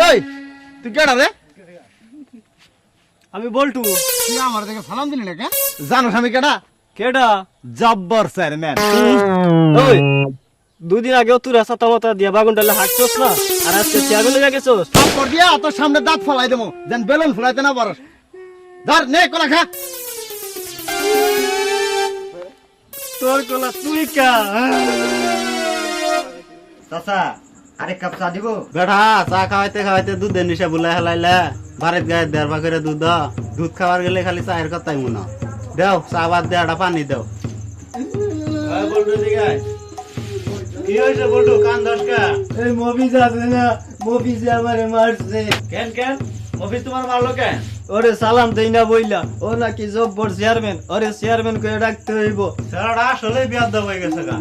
ওই তুই কেডা রে? আমি বলটু। তুই আমার দেখে সালাম দিলি না কেন? জানোস আমি কেডা? কেডা? জব্বর চেয়ারম্যান। ওই দুদিন আগেও তুই রাস্তা তামাতা দিয়া বাগুন ডালে হাঁটছস না, আর আজকে চেয়ারম্যান হয়ে গেছস। থাপ্পড় দিয়া তোর সামনে দাঁত ফলাই দেবো, যেন বেলুন ফলাইতে না পারস। ধর নে কলা খা। তোর কোলা তুই কা। চাচা আরেক কাপ চা দিব? বেটা চা খাওয়াইতে খাওয়াইতে দুধের নিশা বুলাই হেলাইলে বাড়ির গায়ে দেড় করে দুধ খাবার গেলে খালি চায়ের কথাই মনে দেও চা বাদ দে একটা পানি দেও। বলটু দিকে কি হয়েছে বলটু কান দশকা? এই মফিজ আছে না, মফিজে আমারে মারছে। কেন কেন অফিস তোমার মারলো কেন? ওরে সালাম দেই না বইলা, ও নাকি জব্বর চেয়ারম্যান, ওরে চেয়ারম্যান করে ডাকতে হইব। স্যারটা আসলে বিয়াদ হয়ে গেছে গা।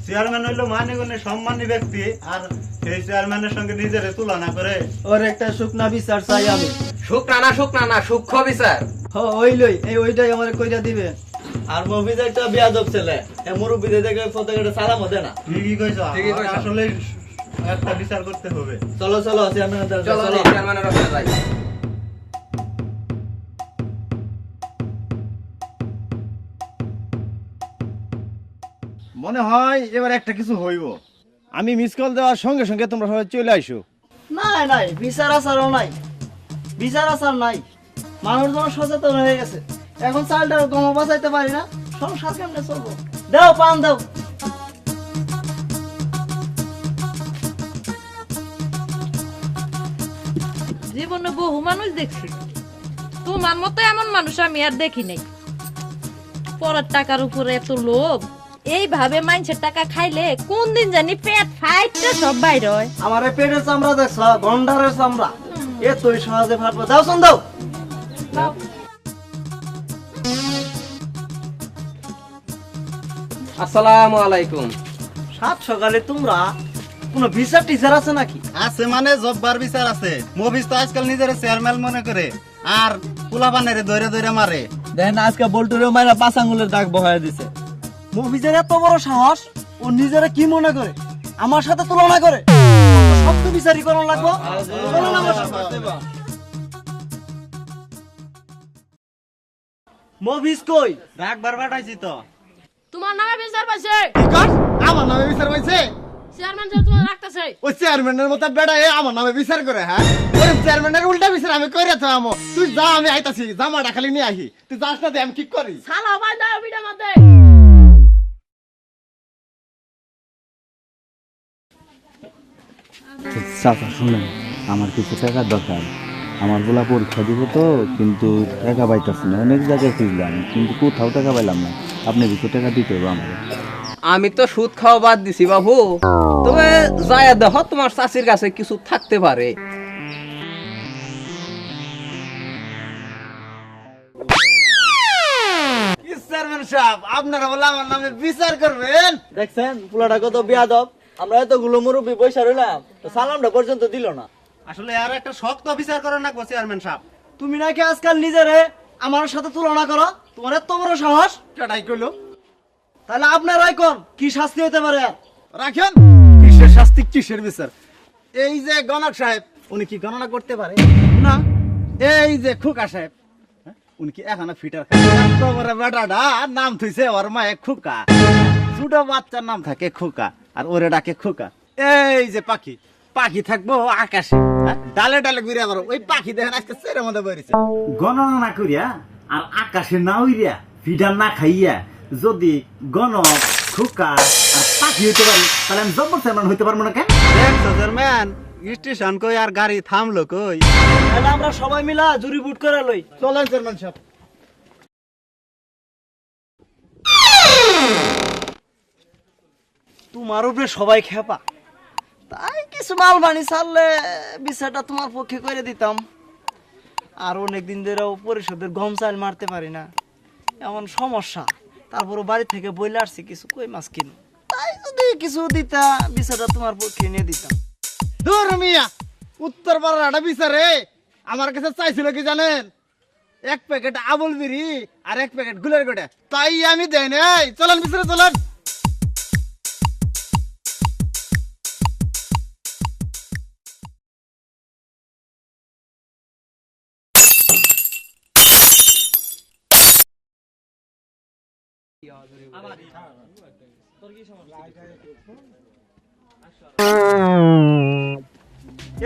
চেয়ারম্যান হইলো মানি গুণে সম্মানী ব্যক্তি, আর সেই চেয়ারম্যানের সঙ্গে নিজের তুলনা করে। ওর একটা শুকনা বিচার চাই আমি। শুকনা না সূক্ষ্ম বিচার। ওইলই এই ওইটাই আমারে কইরা দিবে। আর মফিজ একটা বিয়াদব ছেলে, এ মুরব্বিদের দেখে প্রত্যেকটা সালাম হতে না। ঠিকই কইছো, ঠিকই কইছো। আসলে একটা বিচার করতে হবে। চলো চলো চেয়ারম্যান চলো চেয়ারম্যানের অফিসে যাই। মনে হয় এবার একটা কিছু হইব। আমি মিস কল দেওয়ার সঙ্গে সঙ্গে তোমরা সবাই চলে আইসো। নাই নাই বিচার আচারও নাই, বিচার আচার নাই। মানুষজন সচেতন হয়ে গেছে, এখন চালটা গম বাঁচাইতে পারি না, সংসার কেমনে চলবো? দাও পান দাও। জীবনে বহু মানুষ দেখছি, তোমার মতো এমন মানুষ আমি আর দেখি নাই। পরের টাকার উপরে এত লোভ, এইভাবে মানুষের টাকা খাইলে কোন দিন জানি পেট ফাইটটা সব বাইর হয়। আমার এই পেটের চামড়া দেখছ, গন্ডারের চামড়া, এ তুই সহজে ফাটবো। দাও শোন দাও। আসসালামু আলাইকুম। সাত সকালে তোমরা কোন বিচার টিচার আছে নাকি? আছে মানে জব্বার বিচার আছে। মফিজ তো আজকাল নিজের চেয়ারম্যান মনে করে আর পোলাপানের ধরে ধরে মারে। দেখেন আজকে বল্টুরেও মাইরা 5 আঙ্গুলের দাগ বহায় দিছে। মফিজের এত বড় সাহস, ও নিজেরা কি মনে করে আমার সাথে তুলনা করে? সব তো বিচারই করন লাগবো। চলুন আমার সাথে। মফিজ কই? রাখবার পাঠাইছি তো। তোমার নামে বিচার পাইছে, কি কর? আমার নামে বিচার পাইছে? চেয়ারম্যান সাহেব তোমার রাখতেছে। ওই চেয়ারম্যানের মতো বেড়া আমার নামে বিচার করে? হ্যাঁ, ওই চেয়ারম্যানের উল্টা বিচার আমি কইরাছ। আমো তুই যা, আমি আইতাছি, জামাটা খালি নিয়ে আহি। তুই যাস না দে, আমি কি করি? সালা ভাই দাও ভিডিও মধ্যে। চাচা শুনেন, আমার কিছু টাকার দরকার। আমার বলা পরীক্ষা দিব তো, কিন্তু টাকা পাইতেছি না। অনেক জায়গায় খুঁজলাম কিন্তু কোথাও টাকা পাইলাম না। আপনি কিছু টাকা দিতে হবে আমার। আমি তো সুদ খাওয়া বাদ দিছি বাবু, তবে যায়া দেখো তোমার চাচির কাছে কিছু থাকতে পারে। চেয়ারম্যান সাহেব, আপনারা বলে আমার নামে বিচার করবেন? দেখছেন পুলাটা কত বিয়াদব। আমরা এতগুলো মুরব্বি পয়সা রইলাম, তো সালামটা পর্যন্ত দিল না। আসলে আর একটা শক্ত বিচার করেন না চেয়ারম্যান সাহেব। তুমি নাকি আজকাল নিজেরে আমার সাথে তুলনা করো? তোমার এত বড় সাহস? কেটাই কইলো? তাহলে আপনারাই কোন কি শাস্তি হতে পারে? রাখেন কিসের শাস্তি, কিসের বিচার? এই যে গণক সাহেব, উনি কি গণনা করতে পারে না? এই যে খুকা সাহেব, হ্যাঁ, উনি কি এখনো ফিটার খায়? এত বড় বেটাটা নাম থইছে ওর মায়ে খুকা। ছোট বাচ্চার নাম থাকে খুকা, আর ওরে ডাকে খুকা। এই যে পাখি, পাখি থাকবো আকাশে, হ্যাঁ, ডালে ডালে ঘুরে আবার ওই পাখি দেখেন আজকে চেরের মধ্যে বেরিয়েছে। গণনা না করিয়া আর আকাশে না উইরিয়া ফিডার না খাইয়া যদি গণক খুকা আর পাখি হইতে পারি, তাহলে আমি জব্বর চেয়ারম্যান হইতে পারবো না কেন? দেখছো চেয়ারম্যান, স্টেশন কই আর গাড়ি থামলো কই? তাহলে আমরা সবাই মিলা জুরি বুট করে লই। চলেন চেয়ারম্যান সাহেব। তোমার উপরে সবাই খেপা, তাই কিছু মাল বানি ছাড়লে বিচারটা তোমার পক্ষে করে দিতাম। আর অনেকদিন ধরেও পরিষদের গম চাল মারতে পারি না, এমন সমস্যা। তারপরও বাড়ি থেকে বইলে আসছি কিছু কই মাছ কিনো, তাই যদি কিছু দিতা বিচারটা তোমার পক্ষে নিয়ে দিতাম। দূর মিয়া, উত্তর পাড়ার একটা বিচারে আমার কাছে চাইছিল কি জানেন? 1 প্যাকেট আবুল বিড়ি আর 1 প্যাকেট গুলের গোটে, তাই আমি দেই নাই। চলেন বিচারে চলেন।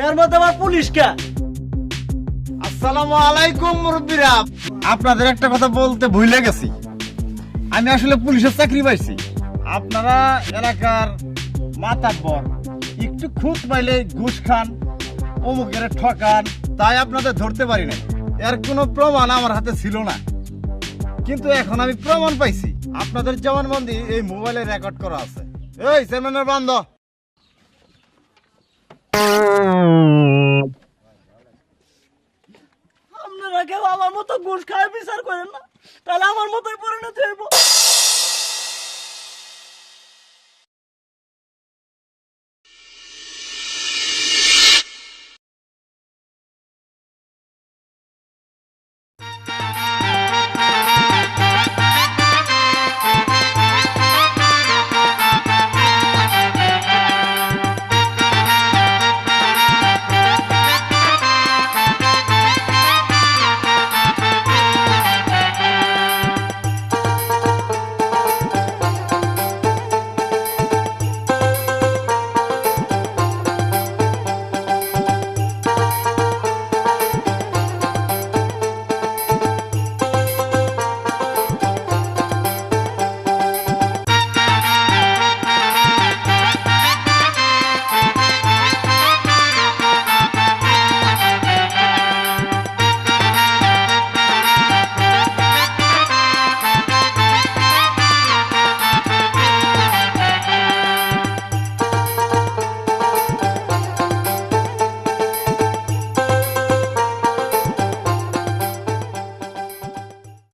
এর মধ্যে আবার পুলিশ কে? আসসালামু আলাইকুম মুরব্বিরা, আপনাদের একটা কথা বলতে ভুলে গেছি। আমি আসলে পুলিশের চাকরি পাইছি। আপনারা এলাকার মাতাব্বর, একটু খুঁত পাইলে ঘুষ খান, অমুকের ঠকান, তাই আপনাদের ধরতে পারি নাই। এর কোনো প্রমাণ আমার হাতে ছিল না, কিন্তু এখন আমি প্রমাণ পাইছি। আপনাদের জবানবন্দি এই মোবাইলে রেকর্ড করা আছে। এই চেয়ারম্যানের বান্ধব,